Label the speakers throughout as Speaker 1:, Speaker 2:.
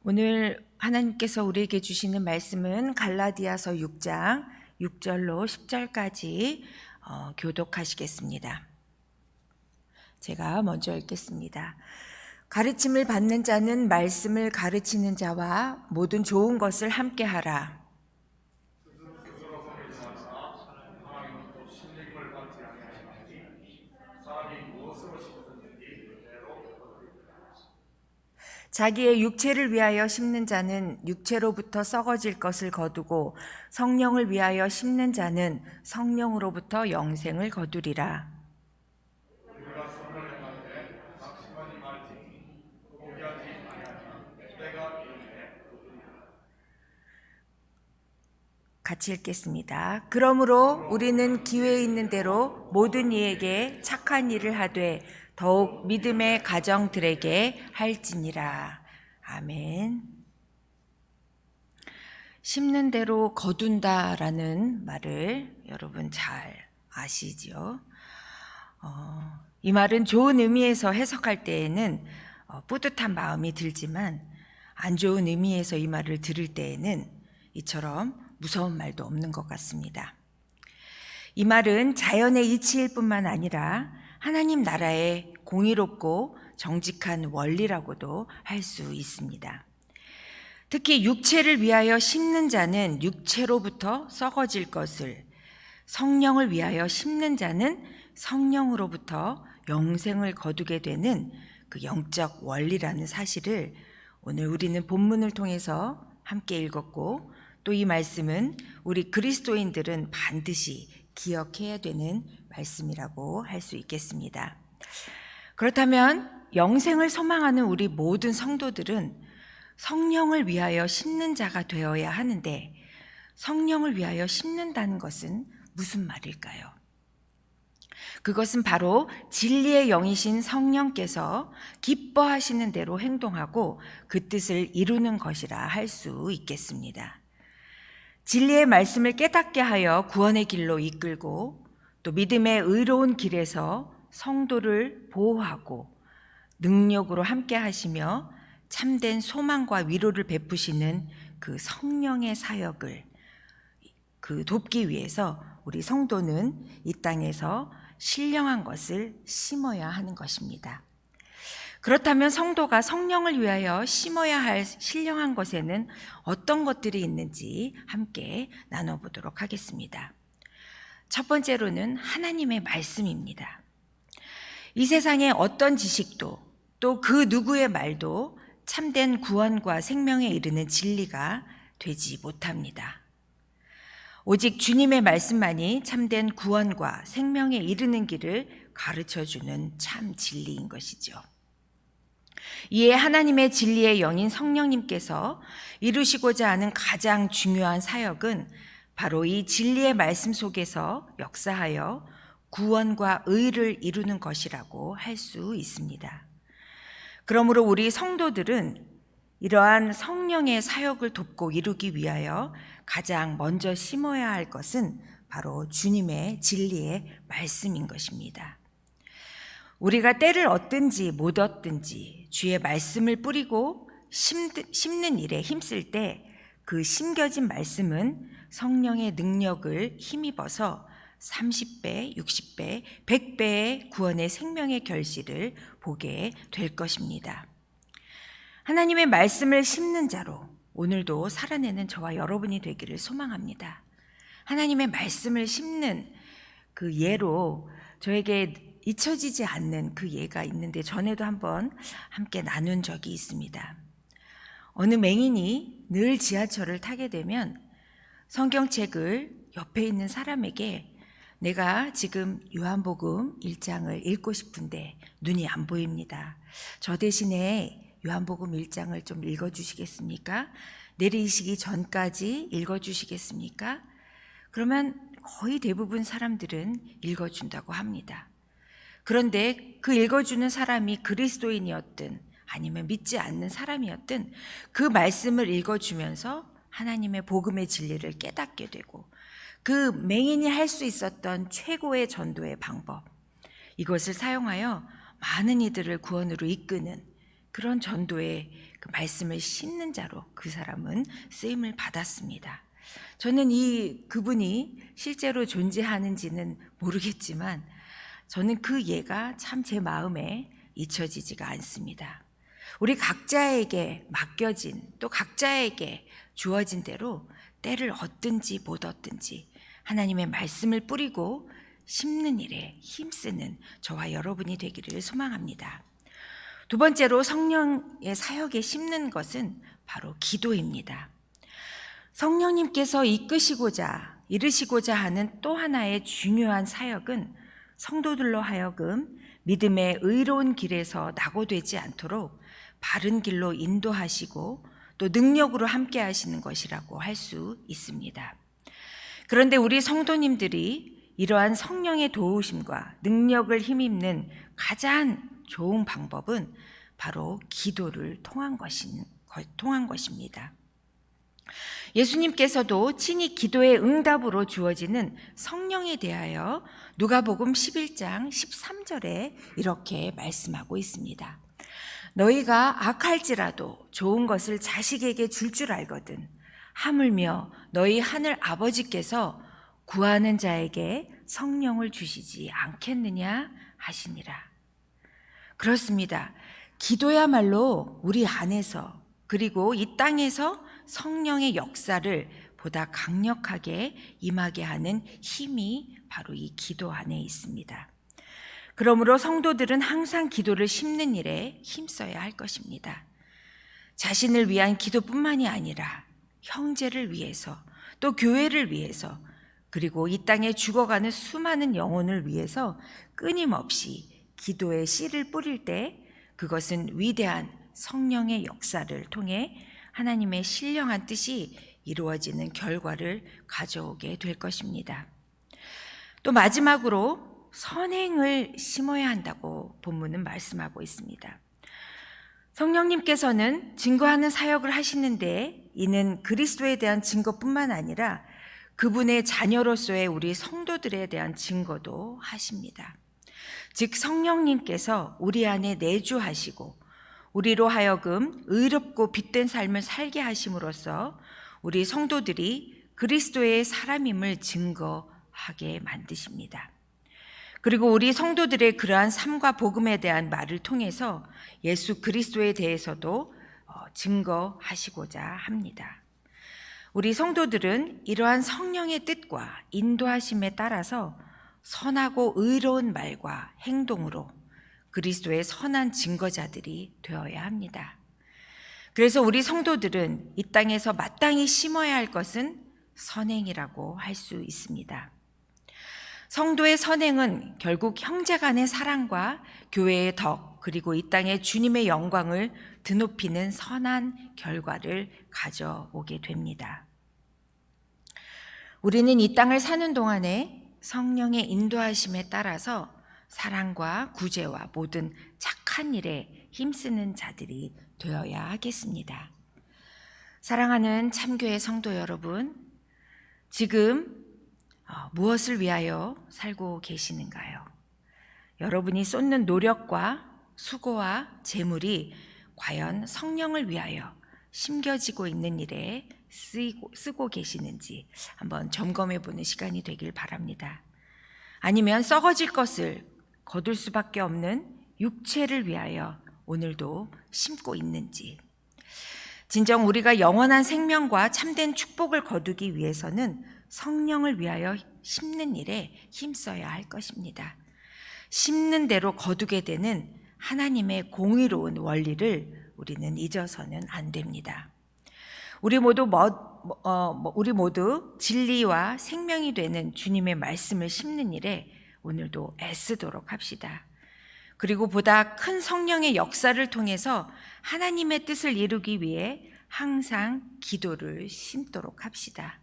Speaker 1: 오늘 하나님께서 우리에게 주시는 말씀은 갈라디아서 6장 6절로 10절까지 교독하시겠습니다. 제가 먼저 읽겠습니다. 가르침을 받는 자는 말씀을 가르치는 자와 모든 좋은 것을 함께 하라. 자기의 육체를 위하여 심는 자는 육체로부터 썩어질 것을 거두고 성령을 위하여 심는 자는 성령으로부터 영생을 거두리라. 같이 읽겠습니다. 그러므로 우리는 기회 있는 대로 모든 이에게 착한 일을 하되 더욱 믿음의 가정들에게 할지니라. 아멘. 심는 대로 거둔다라는 말을 여러분 잘 아시지요? 이 말은 좋은 의미에서 해석할 때에는 뿌듯한 마음이 들지만 안 좋은 의미에서 이 말을 들을 때에는 이처럼 무서운 말도 없는 것 같습니다. 이 말은 자연의 이치일 뿐만 아니라 하나님 나라의 공의롭고 정직한 원리라고도 할 수 있습니다. 특히 육체를 위하여 심는 자는 육체로부터 썩어질 것을, 성령을 위하여 심는 자는 성령으로부터 영생을 거두게 되는 그 영적 원리라는 사실을 오늘 우리는 본문을 통해서 함께 읽었고, 또 이 말씀은 우리 그리스도인들은 반드시 기억해야 되는 말씀이라고 할 수 있겠습니다. 그렇다면 영생을 소망하는 우리 모든 성도들은 성령을 위하여 심는 자가 되어야 하는데, 성령을 위하여 심는다는 것은 무슨 말일까요? 그것은 바로 진리의 영이신 성령께서 기뻐하시는 대로 행동하고 그 뜻을 이루는 것이라 할 수 있겠습니다. 진리의 말씀을 깨닫게 하여 구원의 길로 이끌고 또 믿음의 의로운 길에서 성도를 보호하고 능력으로 함께 하시며 참된 소망과 위로를 베푸시는 그 성령의 사역을 돕기 위해서 우리 성도는 이 땅에서 신령한 것을 심어야 하는 것입니다. 그렇다면 성도가 성령을 위하여 심어야 할 신령한 것에는 어떤 것들이 있는지 함께 나눠보도록 하겠습니다. 첫 번째로는 하나님의 말씀입니다. 이 세상의 어떤 지식도 또 그 누구의 말도 참된 구원과 생명에 이르는 진리가 되지 못합니다. 오직 주님의 말씀만이 참된 구원과 생명에 이르는 길을 가르쳐주는 참 진리인 것이죠. 이에 하나님의 진리의 영인 성령님께서 이루시고자 하는 가장 중요한 사역은 바로 이 진리의 말씀 속에서 역사하여 구원과 의를 이루는 것이라고 할 수 있습니다. 그러므로 우리 성도들은 이러한 성령의 사역을 돕고 이루기 위하여 가장 먼저 심어야 할 것은 바로 주님의 진리의 말씀인 것입니다. 우리가 때를 얻든지 못 얻든지 주의 말씀을 뿌리고 심는 일에 힘쓸 때 그 심겨진 말씀은 성령의 능력을 힘입어서 30배, 60배, 100배의 구원의 생명의 결실을 보게 될 것입니다. 하나님의 말씀을 심는 자로 오늘도 살아내는 저와 여러분이 되기를 소망합니다. 하나님의 말씀을 심는 그 예로 저에게 잊혀지지 않는 그 예가 있는데 전에도 한번 함께 나눈 적이 있습니다. 어느 맹인이 늘 지하철을 타게 되면 성경책을 옆에 있는 사람에게 내가 지금 요한복음 1장을 읽고 싶은데 눈이 안 보입니다. 저 대신에 요한복음 1장을 좀 읽어주시겠습니까? 내리시기 전까지 읽어주시겠습니까? 그러면 거의 대부분 사람들은 읽어준다고 합니다. 그런데 그 읽어주는 사람이 그리스도인이었든 아니면 믿지 않는 사람이었든 그 말씀을 읽어주면서 하나님의 복음의 진리를 깨닫게 되고 그 맹인이 할 수 있었던 최고의 전도의 방법, 이것을 사용하여 많은 이들을 구원으로 이끄는 그런 전도의 그 말씀을 심는 자로 그 사람은 쓰임을 받았습니다. 저는 그분이 실제로 존재하는지는 모르겠지만 저는 그 예가 참 제 마음에 잊혀지지가 않습니다. 우리 각자에게 맡겨진, 또 각자에게 주어진 대로 때를 얻든지 못 얻든지 하나님의 말씀을 뿌리고 심는 일에 힘쓰는 저와 여러분이 되기를 소망합니다. 두 번째로 성령의 사역에 심는 것은 바로 기도입니다. 성령님께서 이르시고자 하는 또 하나의 중요한 사역은 성도들로 하여금 믿음의 의로운 길에서 낙오되지 않도록 바른 길로 인도하시고 또 능력으로 함께 하시는 것이라고 할 수 있습니다. 그런데 우리 성도님들이 이러한 성령의 도우심과 능력을 힘입는 가장 좋은 방법은 바로 기도를 통한 것입니다. 예수님께서도 친히 기도의 응답으로 주어지는 성령에 대하여 누가복음 11장 13절에 이렇게 말씀하고 있습니다. 너희가 악할지라도 좋은 것을 자식에게 줄 알거든 하물며 너희 하늘 아버지께서 구하는 자에게 성령을 주시지 않겠느냐 하시니라. 그렇습니다. 기도야말로 우리 안에서 그리고 이 땅에서 성령의 역사를 보다 강력하게 임하게 하는 힘이 바로 이 기도 안에 있습니다. 그러므로 성도들은 항상 기도를 심는 일에 힘써야 할 것입니다. 자신을 위한 기도뿐만이 아니라 형제를 위해서 또 교회를 위해서 그리고 이 땅에 죽어가는 수많은 영혼을 위해서 끊임없이 기도의 씨를 뿌릴 때 그것은 위대한 성령의 역사를 통해 하나님의 신령한 뜻이 이루어지는 결과를 가져오게 될 것입니다. 또 마지막으로 선행을 심어야 한다고 본문은 말씀하고 있습니다. 성령님께서는 증거하는 사역을 하시는데 이는 그리스도에 대한 증거뿐만 아니라 그분의 자녀로서의 우리 성도들에 대한 증거도 하십니다. 즉 성령님께서 우리 안에 내주하시고 우리로 하여금 의롭고 빛된 삶을 살게 하심으로써 우리 성도들이 그리스도의 사람임을 증거하게 만드십니다. 그리고 우리 성도들의 그러한 삶과 복음에 대한 말을 통해서 예수 그리스도에 대해서도 증거하시고자 합니다. 우리 성도들은 이러한 성령의 뜻과 인도하심에 따라서 선하고 의로운 말과 행동으로 그리스도의 선한 증거자들이 되어야 합니다. 그래서 우리 성도들은 이 땅에서 마땅히 심어야 할 것은 선행이라고 할 수 있습니다. 성도의 선행은 결국 형제 간의 사랑과 교회의 덕 그리고 이 땅에 주님의 영광을 드높이는 선한 결과를 가져오게 됩니다. 우리는 이 땅을 사는 동안에 성령의 인도하심에 따라서 사랑과 구제와 모든 착한 일에 힘쓰는 자들이 되어야 하겠습니다. 사랑하는 참교회 성도 여러분, 지금 무엇을 위하여 살고 계시는가요? 여러분이 쏟는 노력과 수고와 재물이 과연 성령을 위하여 심겨지고 있는 일에 쓰고 계시는지 한번 점검해 보는 시간이 되길 바랍니다. 아니면 썩어질 것을 거둘 수밖에 없는 육체를 위하여 오늘도 심고 있는지, 진정 우리가 영원한 생명과 참된 축복을 거두기 위해서는 성령을 위하여 심는 일에 힘써야 할 것입니다. 심는 대로 거두게 되는 하나님의 공의로운 원리를 우리는 잊어서는 안 됩니다. 우리 모두 진리와 생명이 되는 주님의 말씀을 심는 일에 오늘도 애쓰도록 합시다. 그리고 보다 큰 성령의 역사를 통해서 하나님의 뜻을 이루기 위해 항상 기도를 심도록 합시다.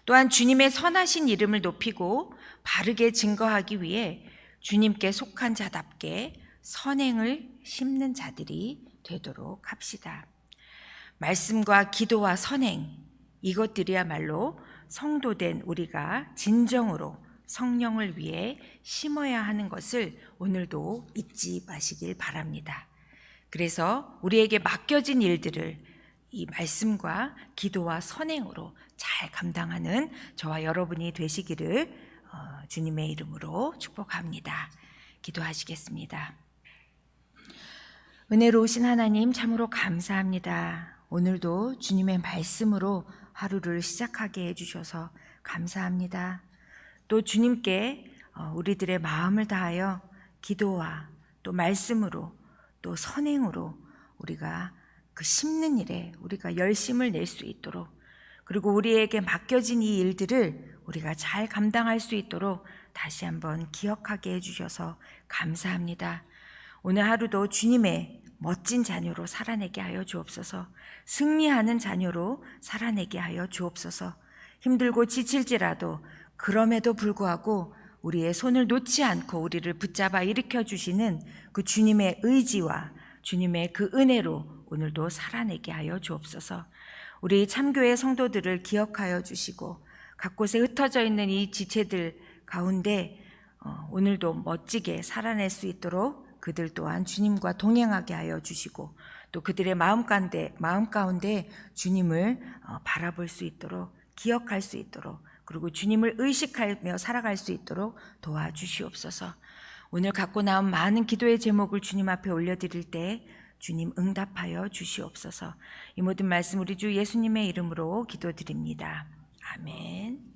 Speaker 1: 또한 주님의 선하신 이름을 높이고 바르게 증거하기 위해 주님께 속한 자답게 선행을 심는 자들이 되도록 합시다. 말씀과 기도와 선행, 이것들이야말로 성도된 우리가 진정으로 성령을 위해 심어야 하는 것을 오늘도 잊지 마시길 바랍니다. 그래서 우리에게 맡겨진 일들을 이 말씀과 기도와 선행으로 잘 감당하는 저와 여러분이 되시기를 주님의 이름으로 축복합니다. 기도하시겠습니다. 은혜로우신 하나님 참으로 감사합니다. 오늘도 주님의 말씀으로 하루를 시작하게 해주셔서 감사합니다. 또 주님께 우리들의 마음을 다하여 기도와 또 말씀으로 또 선행으로 우리가 그 심는 일에 우리가 열심을 낼 수 있도록, 그리고 우리에게 맡겨진 이 일들을 우리가 잘 감당할 수 있도록 다시 한번 기억하게 해주셔서 감사합니다. 오늘 하루도 주님의 멋진 자녀로 살아내게 하여 주옵소서. 승리하는 자녀로 살아내게 하여 주옵소서. 힘들고 지칠지라도 그럼에도 불구하고 우리의 손을 놓지 않고 우리를 붙잡아 일으켜 주시는 그 주님의 의지와 주님의 그 은혜로 오늘도 살아내게 하여 주옵소서. 우리 참교회 성도들을 기억하여 주시고 각 곳에 흩어져 있는 이 지체들 가운데 오늘도 멋지게 살아낼 수 있도록 그들 또한 주님과 동행하게 하여 주시고, 또 그들의 마음 가운데 주님을 바라볼 수 있도록, 기억할 수 있도록, 그리고 주님을 의식하며 살아갈 수 있도록 도와주시옵소서. 오늘 갖고 나온 많은 기도의 제목을 주님 앞에 올려드릴 때 주님 응답하여 주시옵소서. 이 모든 말씀 우리 주 예수님의 이름으로 기도드립니다. 아멘.